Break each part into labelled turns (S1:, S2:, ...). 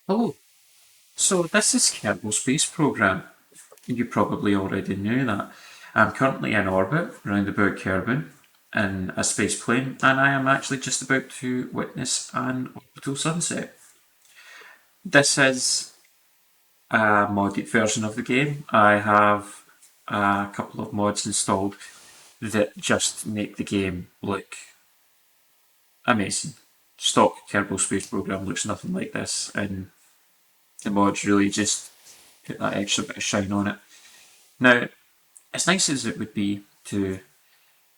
S1: Hello, so this is Kerbal Space Program. You probably already knew that. I'm currently in orbit around about Kerbin in a space plane, and I am actually just about to witness an orbital sunset. This is a modded version of the game. I have a couple of mods installed that just make the game look amazing. Stock Kerbal Space Program looks nothing like this, and the mods really just put that extra bit of shine on it. Now, as nice as it would be to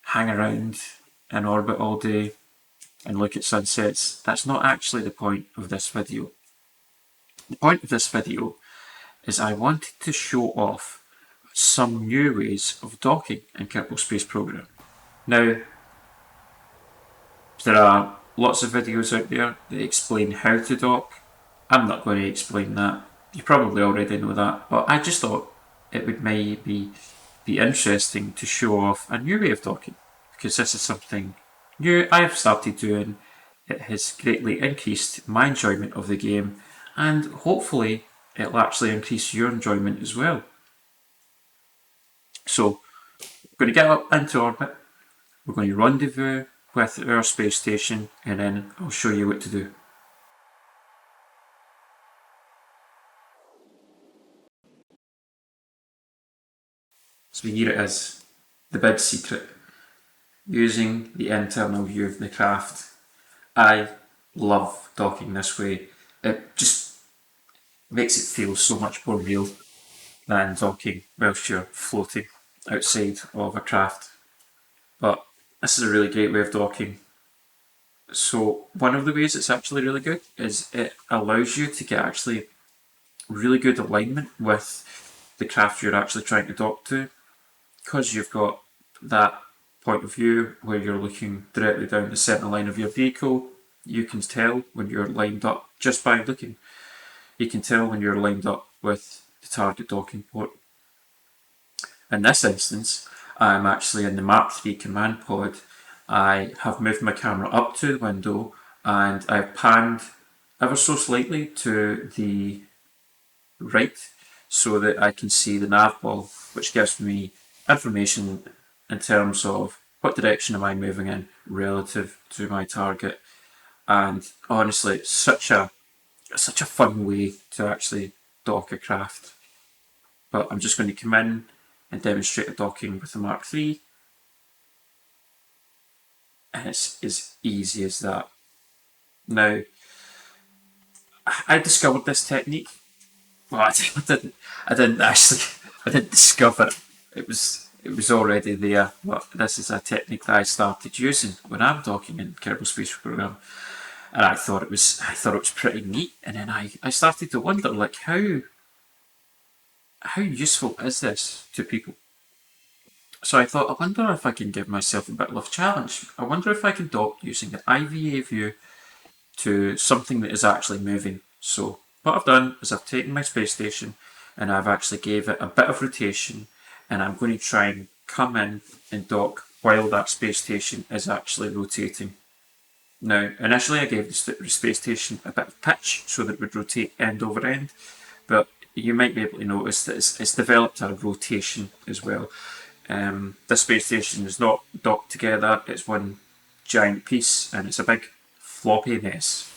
S1: hang around in orbit all day and look at sunsets, that's not actually the point of this video. The point of this video is I wanted to show off some new ways of docking in Kerbal Space Program. Now, there are lots of videos out there that explain how to dock. I'm not going to explain that. You probably already know that, but I just thought it would maybe be interesting to show off a new way of docking, because this is something new I've started doing. It has greatly increased my enjoyment of the game, and hopefully it'll actually increase your enjoyment as well. So, we're going to get up into orbit, we're going to rendezvous with our space station, and then I'll show you what to do. So here it is, the big secret, using the internal view of the craft. I love docking this way. It just makes it feel so much more real than docking whilst you're floating outside of a craft. But this is a really great way of docking. So one of the ways it's actually really good is it allows you to get actually really good alignment with the craft you're actually trying to dock to, because you've got that point of view where you're looking directly down the centre line of your vehicle. You can tell when you're lined up just by looking. You can tell when you're lined up with the target docking port. In this instance, I'm actually in the Mark III command pod. I have moved my camera up to the window and I've panned ever so slightly to the right so that I can see the nav ball, which gives me information in terms of what direction am I moving in relative to my target. And honestly, it's such a fun way to actually dock a craft. But I'm just going to come in and demonstrate a docking with the Mark III, and it's as easy as that. Now, I discovered this technique. Well, I didn't actually. I didn't discover it. It was already there. But this is a technique that I started using when I'm docking in Kerbal Space Program, and I thought it was pretty neat. And then I started to wonder, like, how useful is this to people? So I thought, I wonder if I can give myself a bit of a challenge. I wonder if I can dock using the IVA view to something that is actually moving. So what I've done is I've taken my space station and I've actually gave it a bit of rotation, and I'm going to try and come in and dock while that space station is actually rotating. Now, initially I gave the space station a bit of pitch so that it would rotate end over end, but you might be able to notice that it's developed a rotation as well. This space station is not docked together, it's one giant piece and it's a big floppy mess.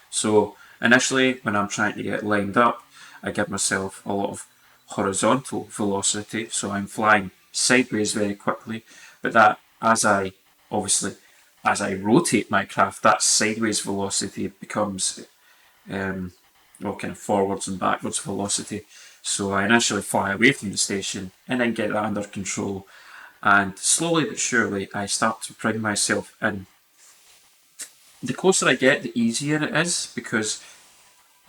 S1: So initially when I'm trying to get lined up, I give myself a lot of horizontal velocity, so I'm flying sideways very quickly, but that obviously as I rotate my craft, that sideways velocity becomes kind of forwards and backwards velocity. So I initially fly away from the station and then get that under control, and slowly but surely I start to bring myself in. The closer I get, the easier it is, because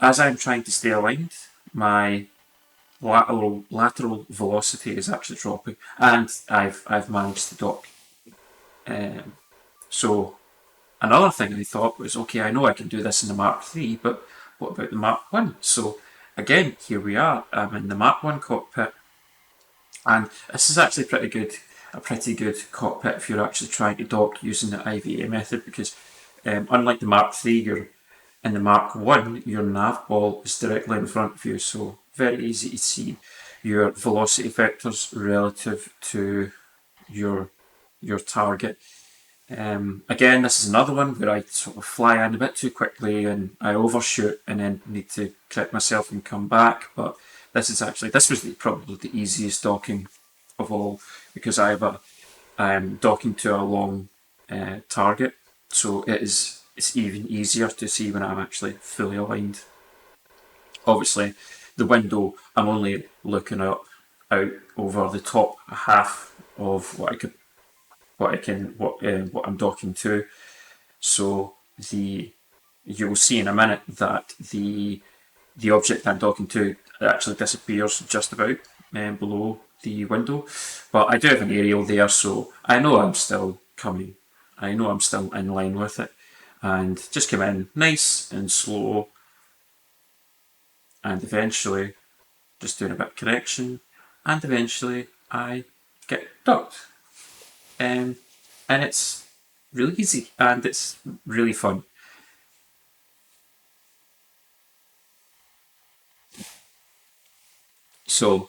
S1: as I'm trying to stay aligned, my lateral velocity is actually dropping, and I've managed to dock. Um, so another thing I thought was, okay, I know I can do this in the Mark III, but what about the Mark 1? So again, here we are. I'm in the Mark 1 cockpit, and this is actually a pretty good cockpit if you're actually trying to dock using the IVA method, because unlike the Mark III, In the Mark 1, your nav ball is directly in front of you, so very easy to see your velocity vectors relative to your target. Again, this is another one where I sort of fly in a bit too quickly and I overshoot and then need to correct myself and come back. But this was probably the easiest docking of all, because I'm docking to a long target, so it's even easier to see when I'm actually fully aligned. Obviously, the window, I'm only looking out over the top half of what I'm docking to. So you'll see in a minute that the object I'm docking to actually disappears just about below the window. But I do have an aerial there, so I know I'm still coming. I know I'm still in line with it. And just come in nice and slow, and eventually just doing a bit of correction, and eventually I get docked. And it's really easy and it's really fun. So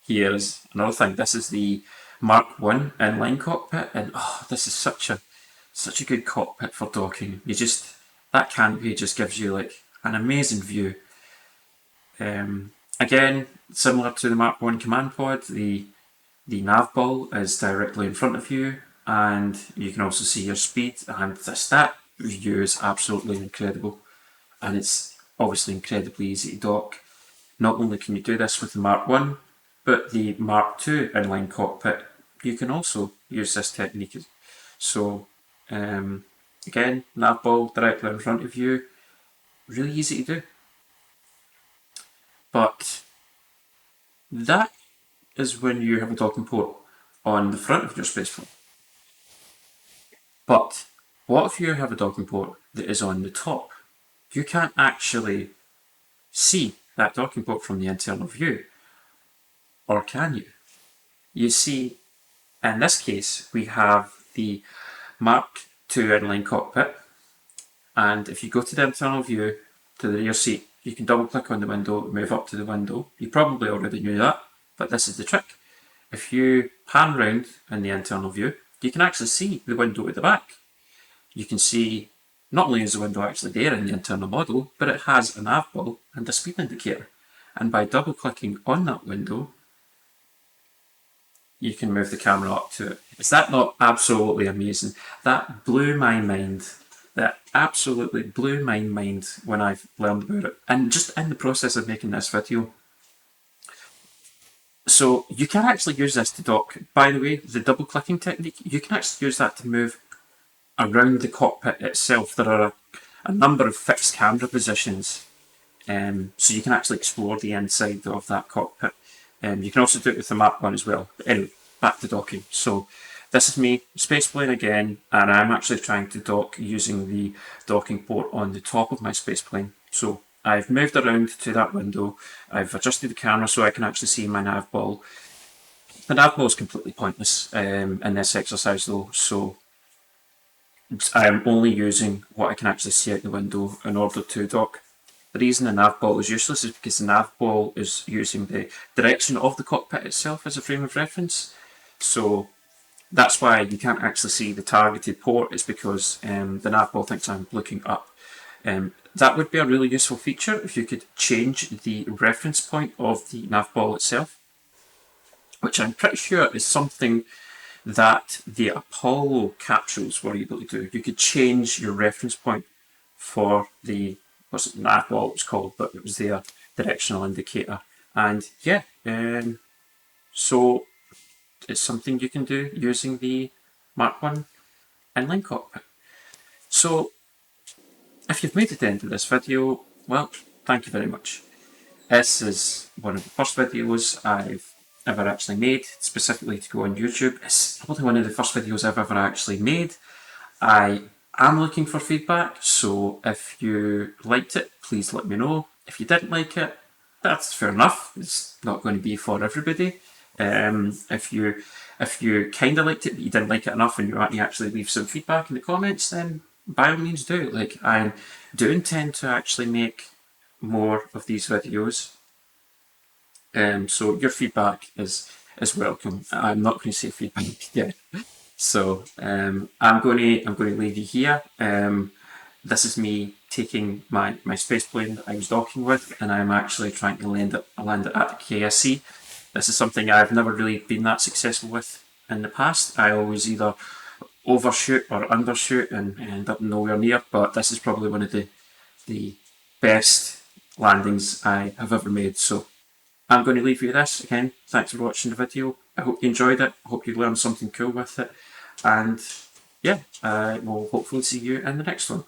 S1: here's another thing. This is the Mark One inline cockpit, and this is such a good cockpit for docking. That canopy just gives you like an amazing view. Again, similar to the Mark One command pod, the nav ball is directly in front of you, and you can also see your speed. And that view is absolutely incredible, and it's obviously incredibly easy to dock. Not only can you do this with the Mark 1, but the Mark 2 inline cockpit, you can also use this technique. So, again, nav ball directly in front of you, really easy to do. But that is when you have a docking port on the front of your spaceplane. But what if you have a docking port that is on the top? You can't actually see that docking port from the internal view, or can you? You see, in this case, we have the Mark II inline cockpit, and if you go to the internal view to the rear seat, you can double click on the window, move up to the window. You probably already knew that, but this is the trick. If you pan round in the internal view, you can actually see the window at the back. You can see not only is the window actually there in the internal model, but it has a nav ball and a speed indicator. And by double clicking on that window, you can move the camera up to it. Is that not absolutely amazing? That blew my mind. That absolutely blew my mind when I learned about it. And just in the process of making this video. So you can actually use this to dock. By the way, the double clicking technique, you can actually use that to move around the cockpit itself. There are a number of fixed camera positions, so you can actually explore the inside of that cockpit. You can also do it with the Mark 1 as well. But anyway, back to docking. So this is me, spaceplane again, and I'm actually trying to dock using the docking port on the top of my spaceplane. So I've moved around to that window, I've adjusted the camera so I can actually see my nav ball. The nav ball is completely pointless in this exercise though, so I'm only using what I can actually see out the window in order to dock. The reason the nav ball is useless is because the nav ball is using the direction of the cockpit itself as a frame of reference. So that's why you can't actually see the targeted port, is because the nav ball thinks I'm looking up. That would be a really useful feature if you could change the reference point of the nav ball itself, which I'm pretty sure is something that the Apollo capsules were able to do. You could change your reference point for the, wasn't nav ball it was called, but it was their directional indicator. And yeah, so it's something you can do using the Mark 1 inline cockpit. So if you've made it to the end of this video, well, thank you very much. This is one of the first videos I've ever actually made, specifically to go on YouTube. It's probably one of the first videos I've ever actually made. I am looking for feedback, so if you liked it, please let me know. If you didn't like it, that's fair enough. It's not going to be for everybody. If you kind of liked it but you didn't like it enough and you want to actually leave some feedback in the comments, then by all means do. Like, I do intend to actually make more of these videos. So your feedback is welcome. I'm not going to say feedback yet. So I'm going to leave you here. This is me taking my space plane that I was docking with, and I'm actually trying to land it at the KSC. This is something I've never really been that successful with in the past. I always either overshoot or undershoot and end up nowhere near. But this is probably one of the best landings I have ever made. So I'm going to leave you with this again. Thanks for watching the video. I hope you enjoyed it. I hope you learned something cool with it. And yeah, we'll hopefully see you in the next one.